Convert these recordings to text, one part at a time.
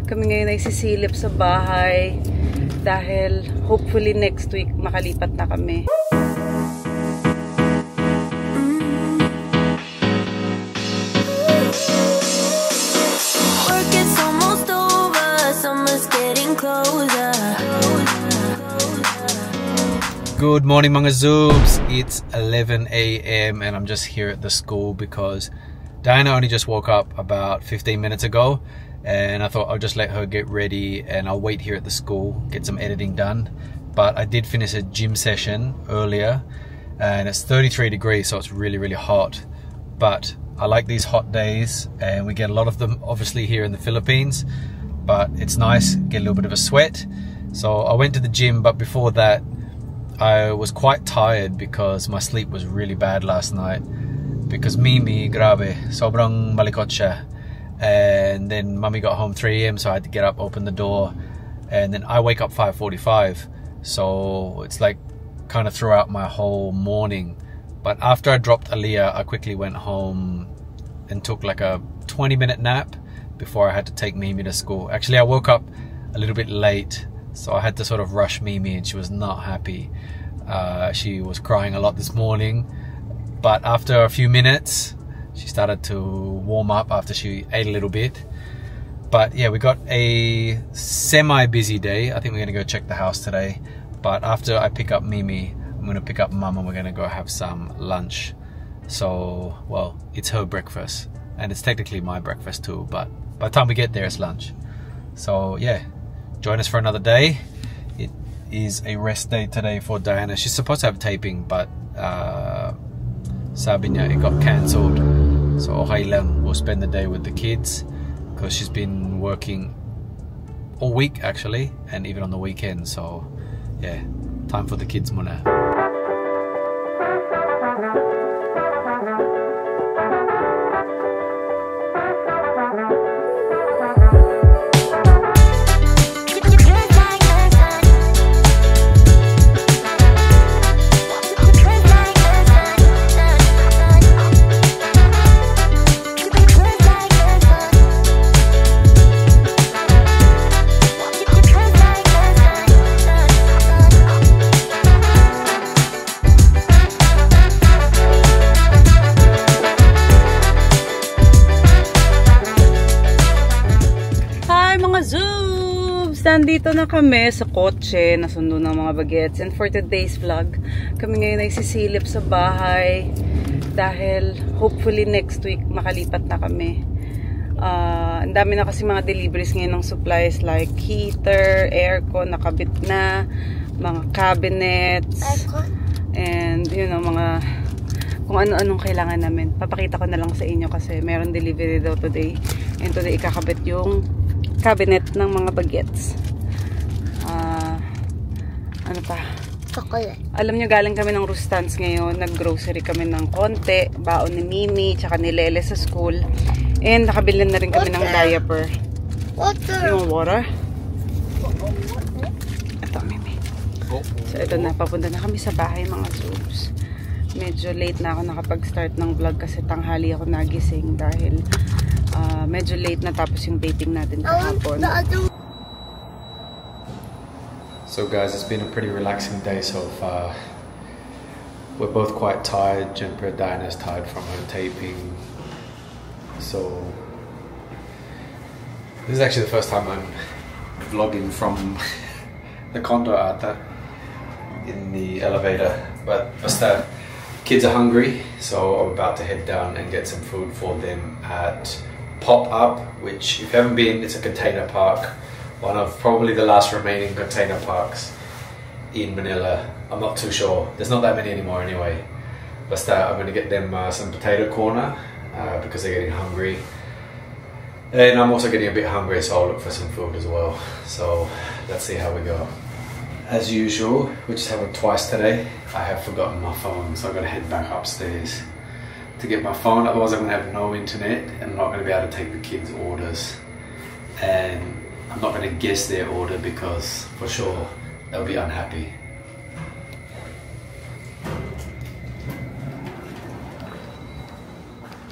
Kami ngayon ay sisilip sa bahay dahil hopefully next week makalipat na kami. Good morning mga Zoobs, it's 11 a.m. and I'm just here at the school because Diana only just woke up about 15 minutes ago and I thought I'll just let her get ready and I'll wait here at the school, get some editing done. But I did finish a gym session earlier and it's 33 degrees, so it's really hot. But I like these hot days and we get a lot of them obviously here in the Philippines, but it's nice, get a little bit of a sweat. So I went to the gym, but before that I was quite tired because my sleep was really bad last night because Mimi, grabe, sobrang malikot siya. And then Mummy got home 3 a.m. so I had to get up, open the door, and then I wake up 5:45. So it's like kind of throughout my whole morning. But after I dropped Aliyah, I quickly went home and took like a 20-minute nap before I had to take Mimi to school. Actually, I woke up a little bit late, so I had to sort of rush Mimi and she was not happy. She was crying a lot this morning, but after a few minutes she started to warm up after she ate a little bit. But yeah, we got a semi-busy day. I think we're gonna go check the house today, but after I pick up Mimi, I'm gonna pick up Mum and we're gonna go have some lunch. So, well, it's her breakfast and it's technically my breakfast too, but by the time we get there it's lunch. So yeah, join us for another day. It is a rest day today for Diana. She's supposed to have taping, but sabi niya it got cancelled. So okay lang, we'll spend the day with the kids because she's been working all week actually, and even on the weekend. So yeah, time for the kids muna. Nandito na kami sa kotse, nasundo ng mga bagets, and for today's vlog, kami ngayon ay sisilip sa bahay dahil hopefully next week makalipat na kami. Ang dami na kasi mga deliveries ngayon ng supplies like heater, aircon, nakabit na, mga cabinets, and you know, mga kung ano-anong kailangan namin. Papakita ko na lang sa inyo kasi meron delivery daw today, and today ikakabit yung cabinet ng mga bagets. Ano pa? Chocolate. Alam nyo, galing kami ng Rustans ngayon. Nag-grocery kami ng konti. Baon ni Mimi, tsaka ni Lele sa school. And nakabili na rin kami ng diaper. Water. Yung water? Ito, Mimi. So, ito na. Papunta na kami sa bahay, mga Zoobs. Medyo late na ako nakapag-start ng vlog kasi tanghali ako nagising dahil medyo late na tapos yung dating natin kahapon. So guys, it's been a pretty relaxing day so far. We're both quite tired. Jennifer Diana's tired from her taping. So this is actually the first time I'm vlogging from the condo ata in the elevator. But basta, kids are hungry, so I'm about to head down and get some food for them at Pop Up, which if you haven't been, it's a container park. One of probably the last remaining container parks in Manila. I'm not too sure. There's not that many anymore anyway. But I'm going to get them some potato corner because they're getting hungry. And I'm also getting a bit hungry, so I'll look for some food as well. So let's see how we go. As usual, which has happened twice today, I have forgotten my phone, so I'm going to head back upstairs to get my phone. Otherwise I'm going to have no internet and I'm not going to be able to take the kids' orders. And I'm not going to guess their order because for sure they'll be unhappy.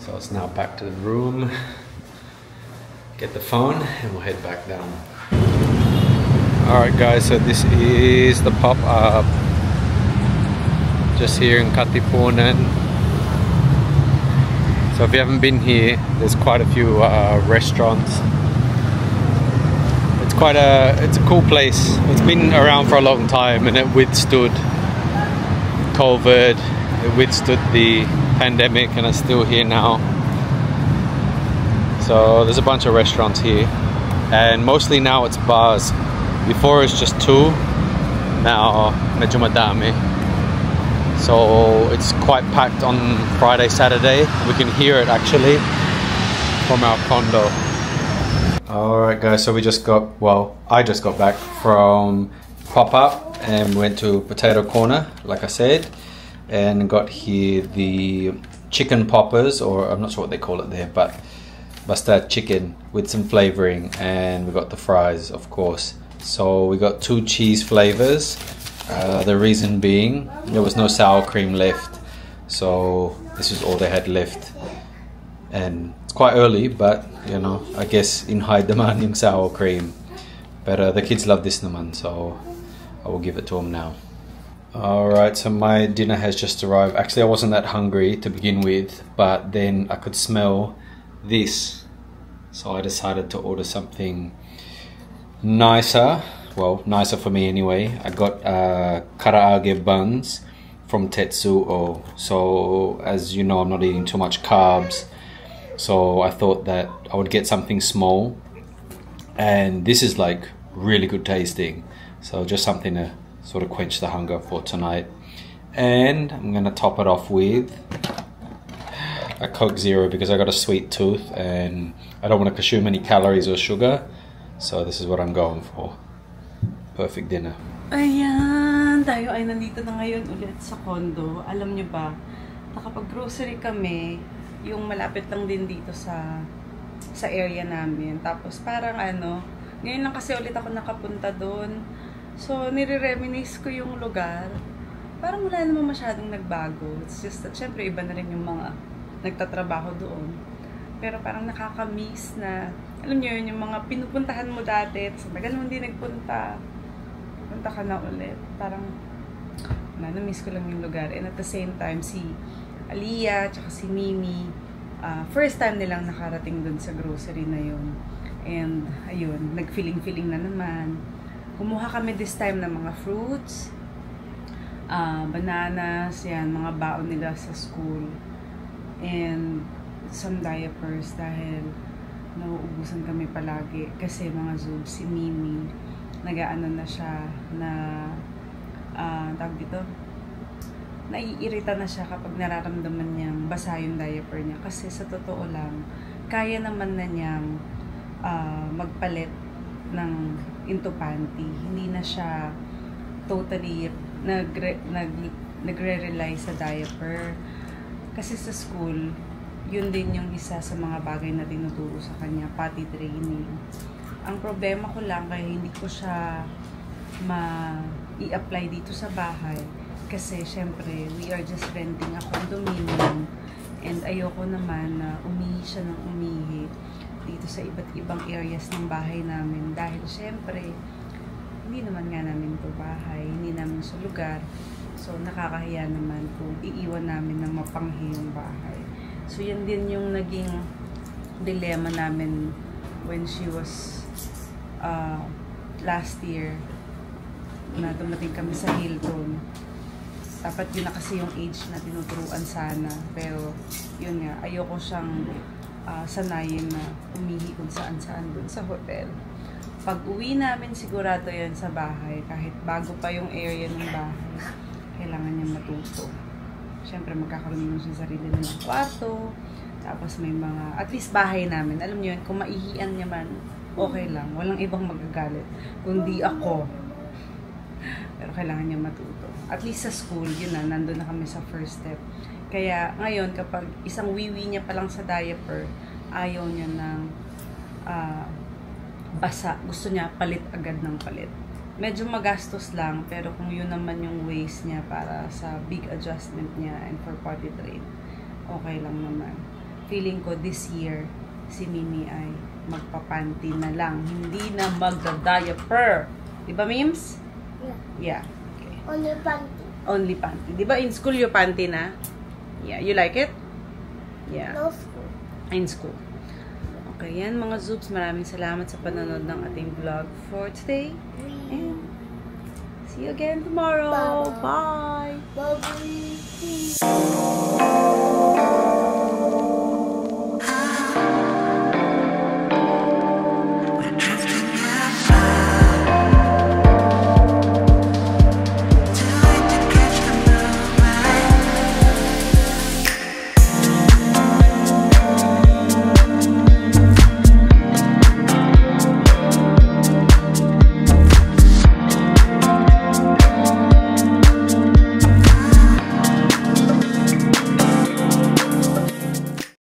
So it's now back to the room. get the phone and we'll head back down. Alright guys, so this is the pop-up just here in Katipunan. So if you haven't been here, there's quite a few restaurants. It's a cool place. It's been around for a long time and it withstood COVID, it withstood the pandemic, and it's still here now. So there's a bunch of restaurants here, and mostly now it's bars. Before it's just 2, now medyo madami. So it's quite packed on Friday, Saturday. We can hear it actually from our condo. Alright guys, so we just got, well, I just got back from pop-up and went to Potato Corner, like I said, and got here the chicken poppers, or I'm not sure what they call it there, but basta chicken with some flavoring, and we got the fries, of course. So we got 2 cheese flavors. The reason being there was no sour cream left, so this is all they had left. And it's quite early, but you know, I guess in high demand yung sour cream. But the kids love this naman, so I will give it to them now. Alright, so my dinner has just arrived. Actually, I wasn't that hungry to begin with, but then I could smell this, so I decided to order something nicer. Well, nicer for me anyway. I got karaage buns from Tetsuo. So as you know, I'm not eating too much carbs, so I thought that I would get something small, and this is like really good tasting, so just something to sort of quench the hunger for tonight. And I'm gonna top it off with a Coke Zero because I got a sweet tooth and I don't want to consume any calories or sugar, so this is what I'm going for. Perfect dinner. Ayan, tayo ay nandito na ngayon ulit sa condo. Alam nyo ba, nakapag-grocery kami, yung malapit lang din dito sa area namin. Tapos parang ano, ngayon lang kasi ulit ako nakapunta doon. So, nire-reminisce ko yung lugar. Parang wala naman masyadong nagbago. It's just that, syempre, iba na rin yung mga nagtatrabaho doon. Pero parang nakaka-miss na, alam nyo yun, yung mga pinupuntahan mo dati, tapos tagal mo hindi nagpunta. Punta ka na ulit. Parang, na-miss ko lang yung lugar. And at the same time, si Aliyah, tsaka si Mimi, first time nilang nakarating dun sa grocery na yun. And, ayun, nag-feeling-feeling na naman. Kumuha kami this time ng mga fruits, bananas, yan, mga baon nila sa school. And, some diapers dahil nauubusan kami palagi. Kasi mga Zubs, si Mimi, nag-aano na siya na, tawag dito, naiirita na siya kapag nararamdaman niyang basa yung diaper niya. Kasi sa totoo lang, kaya naman na niyang magpalit ng into panty. Hindi na siya totally nagre-rely sa diaper. Kasi sa school, yun din yung isa sa mga bagay na tinuturo sa kanya, potty training. Ang problema ko lang, kaya hindi ko siya i-apply dito sa bahay. Kasi, syempre, we are just renting a condominium. And ayoko naman na umihi siya ng umihi dito sa iba't ibang areas ng bahay namin. Dahil, syempre, hindi naman nga namin ito bahay. Hindi namin sa lugar. So, nakakahiya naman kung iiwan namin na mapanghi yung bahay. So, yan din yung naging dilemma namin when she was last year na dumating kami sa Hilton. Dapat yun na kasi yung age na tinuturuan sana. Pero, yun nga, ayoko siyang sanayin na umihi kung saan-saan dun sa hotel. Pag uwi namin, sigurado yan sa bahay. Kahit bago pa yung area ng bahay, kailangan niya matuto. Siyempre, magkakaroon naman siya sarili ng kwarto. Tapos may mga, at least bahay namin. Alam niyo yun, kung maihian niya man, okay lang. Walang ibang magagalit. Kundi ako. Pero kailangan niya matuto. At least sa school, yun na, nandun na kami sa first step. Kaya ngayon, kapag isang wiwi niya pa lang sa diaper, ayaw niya ng basa. Gusto niya palit agad ng palit. Medyo magastos lang, pero kung yun naman yung ways niya para sa big adjustment niya and for potty train, okay lang naman. Feeling ko this year, si Mimi ay magpapanty na lang. Hindi na magda-diaper. Diba, Mims? Yeah. Yeah. Okay. Only panty. Only panty. Diba in school you panty na? Yeah. You like it? Yeah. No school. In school. Okay, yan mga Zoobs. Maraming salamat sa panonood ng ating vlog for today. And see you again tomorrow. Bye. Bye.